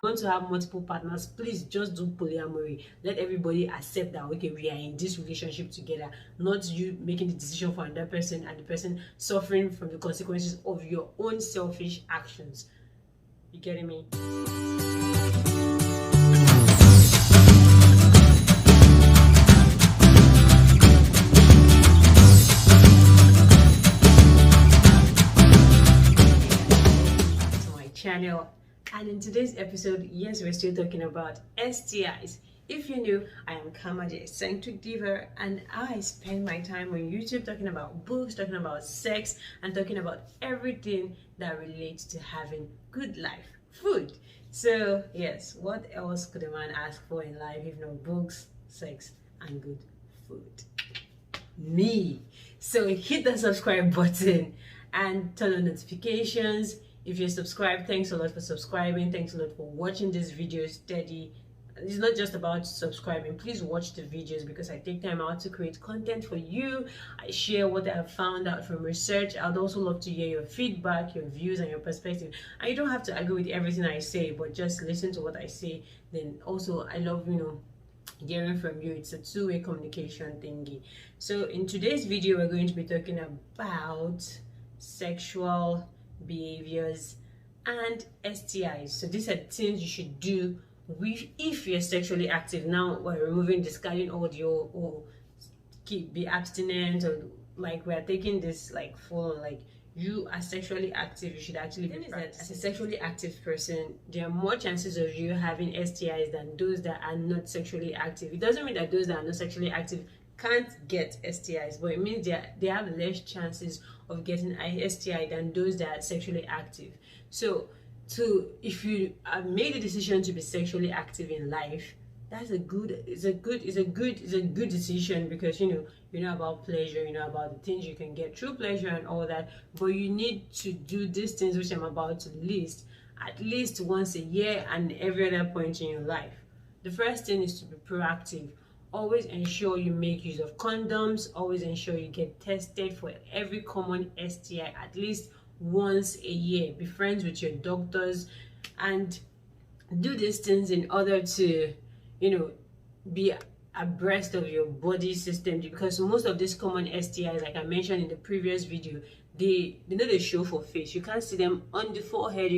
Want to have multiple partners, please just do polyamory. Let everybody accept that, okay, we are in this relationship together, not you making the decision for another person and the person suffering from the consequences of your own selfish actions. You getting me? Channel, and in today's episode, yes, we're still talking about STIs. If you're new, I am CAMAA, the eccentric diva, and I spend my time on YouTube talking about books, talking about sex, and talking about everything that relates to having good life, food. So yes, what else could a man ask for in life if not books, sex, and good food? Me. So hit the subscribe button and turn on notifications. If you're subscribed, thanks a lot for subscribing. Thanks a lot for watching this video steady. It's not just about subscribing. Please watch the videos because I take time out to create content for you. I share what I've found out from research. I'd also love to hear your feedback, your views, and your perspective. And you don't have to agree with everything I say, but just listen to what I say. Then also, I love, hearing from you. It's a two-way communication thingy. So in today's video, we're going to be talking about sexual behaviors and STIs. So these are things you should do if you're sexually active. Now we're removing, discarding audio or be abstinent, or like we're taking this like full, like you are sexually active, you should actually be practicing. As a sexually active person, there are more chances of you having STIs than those that are not sexually active. It doesn't mean that those that are not sexually active can't get STIs, but it means they have less chances of getting an STI than those that are sexually active. So if you have made a decision to be sexually active in life, that's a good decision, because you know about pleasure, you know about the things you can get through pleasure and all that. But you need to do these things which I'm about to list at least once a year and every other point in your life. The first thing is to be proactive. Always ensure you make use of condoms. Always ensure you get tested for every common STI at least once a year. Be friends with your doctors and do these things in order to, be abreast of your body system, because most of these common STIs, like I mentioned in the previous video, they show for face. You can't see them on the forehead.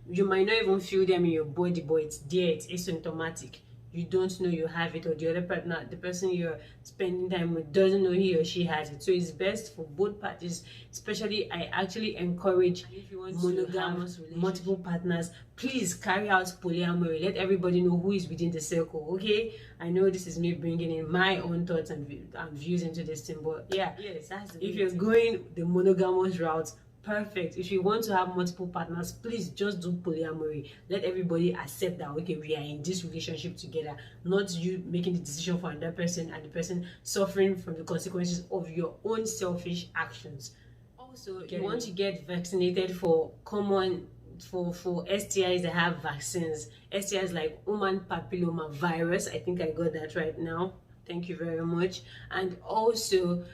You might not even feel them in your body, but it's there. It's asymptomatic. You don't know you have it, or the other partner, the person you're spending time with, doesn't know he or she has it. So it's best for both parties. Especially, I actually encourage, if you want monogamous, multiple partners, please carry out polyamory. Let everybody know who is within the circle. Okay, I know this is me bringing in my own thoughts and views into this thing, but yeah, yes, if you're going the monogamous route, perfect. If you want to have multiple partners, please just do polyamory. Let everybody accept that, okay, we are in this relationship together, not you making the decision for another person and the person suffering from the consequences of your own selfish actions. Also, you want to get vaccinated for STIs that have vaccines. STIs like human papilloma virus. I think I got that right now. Thank you very much. And also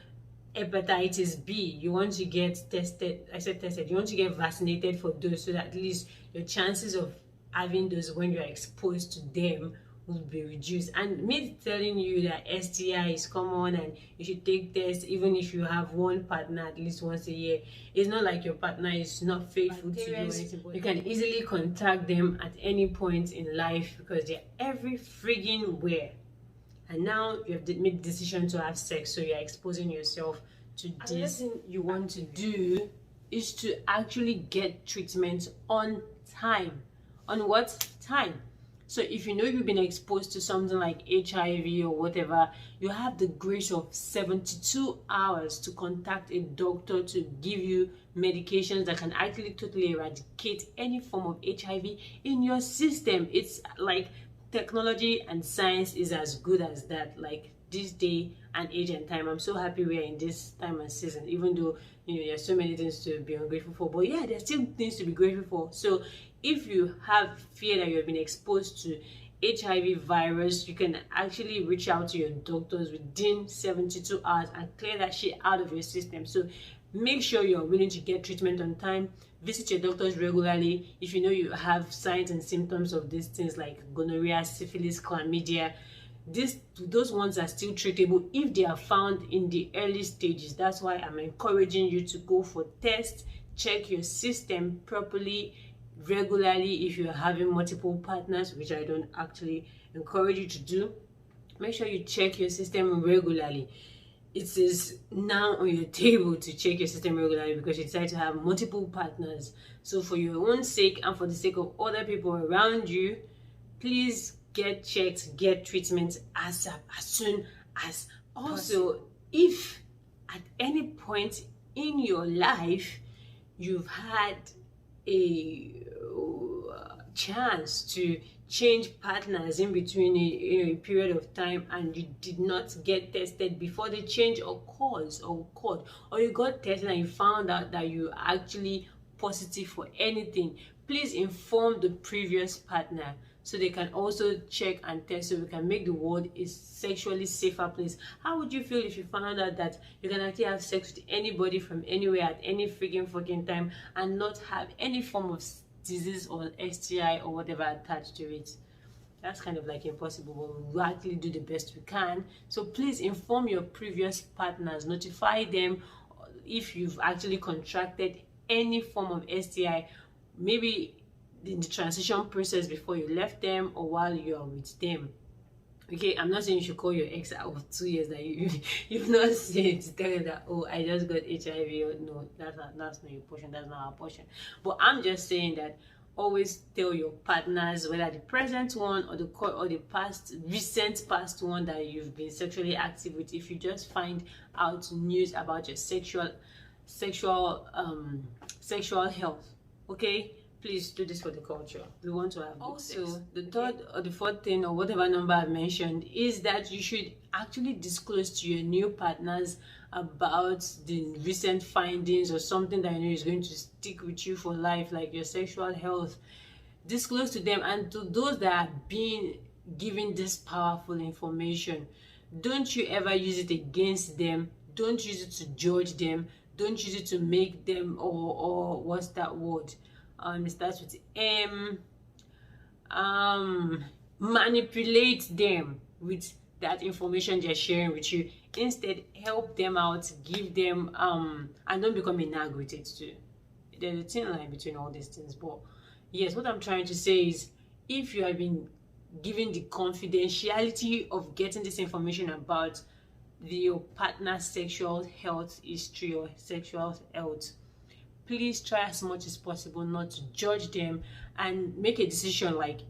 hepatitis B, you want to get tested. I said tested. You want to get vaccinated for those, so that at least your chances of having those when you're exposed to them will be reduced. And me telling you that STI is common and you should take tests even if you have one partner at least once a year, it's not like your partner is not faithful to you or anything. You can easily contact them at any point in life because they're every friggin' where. And now you have made the decision to have sex, so you're exposing yourself to this. Another thing you want to do is to actually get treatment on time. On what time? So if you know you've been exposed to something like HIV or whatever, you have the grace of 72 hours to contact a doctor to give you medications that can actually totally eradicate any form of HIV in your system. It's like technology and science is as good as that. Like this day and age and time, I'm so happy we're in this time and season, even though there's so many things to be ungrateful for, but yeah, there's still things to be grateful for. So if you have fear that you have been exposed to HIV virus, you can actually reach out to your doctors within 72 hours and clear that shit out of your system. So Make sure you're willing to get treatment on time. Visit your doctors regularly. If you know you have signs and symptoms of these things like gonorrhea, syphilis, chlamydia, those ones are still treatable if they are found in the early stages. That's why I'm encouraging you to go for tests, check your system properly, regularly. If you're having multiple partners, which I don't actually encourage you to do, make sure you check your system regularly. It is now on your table to check your system regularly because you decide to have multiple partners. So for your own sake and for the sake of other people around you, please get checked, get treatment as soon as possible. Also, if at any point in your life you've had a chance to change partners in between a period of time and you did not get tested before the change occurred, or you got tested and you found out that you are actually positive for anything, please inform the previous partner so they can also check and test, so we can make the world a sexually safer place. How would you feel if you found out that you can actually have sex with anybody from anywhere at any freaking fucking time and not have any form of disease or STI or whatever attached to it? That's kind of like impossible, but we'll actually do the best we can. So please inform your previous partners, notify them if you've actually contracted any form of STI, maybe in the transition process before you left them or while you're with them. Okay, I'm not saying you should call your ex out of 2 years that you've not said to tell them that, oh, I just got HIV. Or no, that's not your portion, that's not our portion. But I'm just saying that always tell your partners, whether the present one or the recent past one that you've been sexually active with, if you just find out news about your sexual health. Okay, please do this for the culture. We want to have also the third or the fourth thing, or whatever number I've mentioned, is that you should actually disclose to your new partners about the recent findings or something that you know is going to stick with you for life, like your sexual health. Disclose to them, and to those that are being given this powerful information, don't you ever use it against them. Don't use it to judge them. Don't use it to make them, or what's that word? It starts with manipulate them with that information they're sharing with you. Instead, help them out, give them and don't become a nag with it too. There's a thin line between all these things. But yes, what I'm trying to say is, if you have been given the confidentiality of getting this information about your partner's sexual health history or sexual health, please try as much as possible not to judge them and make a decision. Like,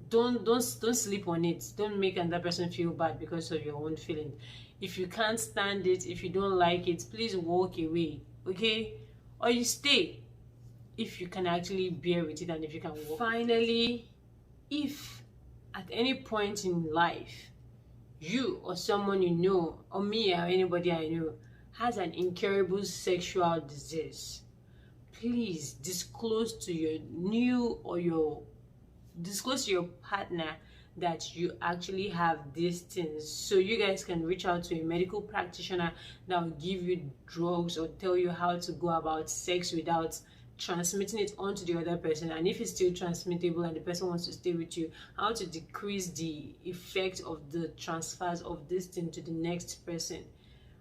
don't sleep on it. Don't make another person feel bad because of your own feeling. If you can't stand it, if you don't like it, please walk away, okay? Or you stay if you can actually bear with it and if you can walk. Finally, if at any point in life you or someone you know, or me or anybody I know, has an incurable sexual disease, please disclose to your partner that you actually have these things, so you guys can reach out to a medical practitioner that will give you drugs or tell you how to go about sex without transmitting it onto the other person, and if it's still transmittable and the person wants to stay with you, how to decrease the effect of the transfers of this thing to the next person.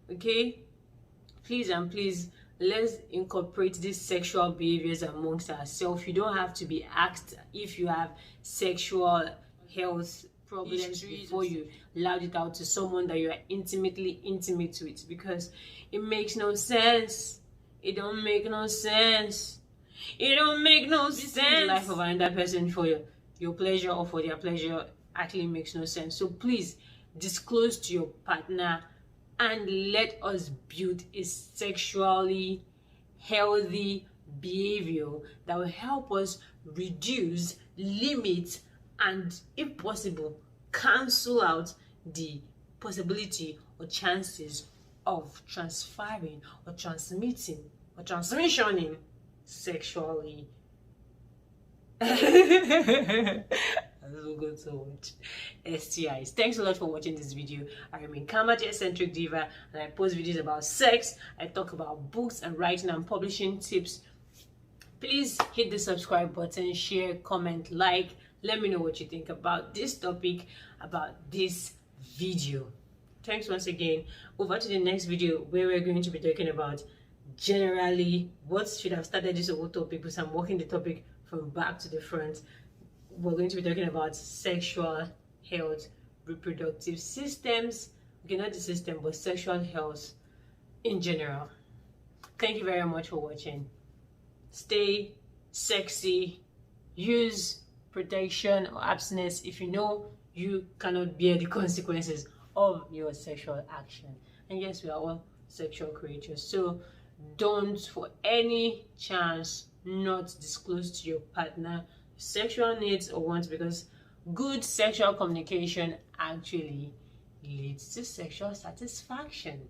Okay, please and please, let's incorporate these sexual behaviors amongst ourselves. You don't have to be asked if you have sexual health problems before you loud it out to someone that you are intimate with, because it makes no sense. It don't make no sense. It don't make no sense. The life of another person for your pleasure or for their pleasure actually makes no sense. So please disclose to your partner and let us build a sexually healthy behavior that will help us reduce, limit, and if possible, cancel out the possibility or chances of transferring or transmitting or transmissioning sexually. and also got to watch STIs. Thanks a lot for watching this video. I remain CAMAA, the eccentric diva, and I post videos about sex. I talk about books and writing and publishing tips. Please hit the subscribe button, share, comment, like. Let me know what you think about this topic, about this video. Thanks once again. Over to the next video where we're going to be talking about generally what should have started this whole topic, because I'm working the topic from back to the front. We're going to be talking about sexual health, reproductive systems, okay, not the system, but sexual health in general. Thank you very much for watching. Stay sexy, use protection or abstinence if you know you cannot bear the consequences of your sexual action. And yes, we are all sexual creatures, so don't for any chance not disclose to your partner sexual needs or wants, because good sexual communication actually leads to sexual satisfaction.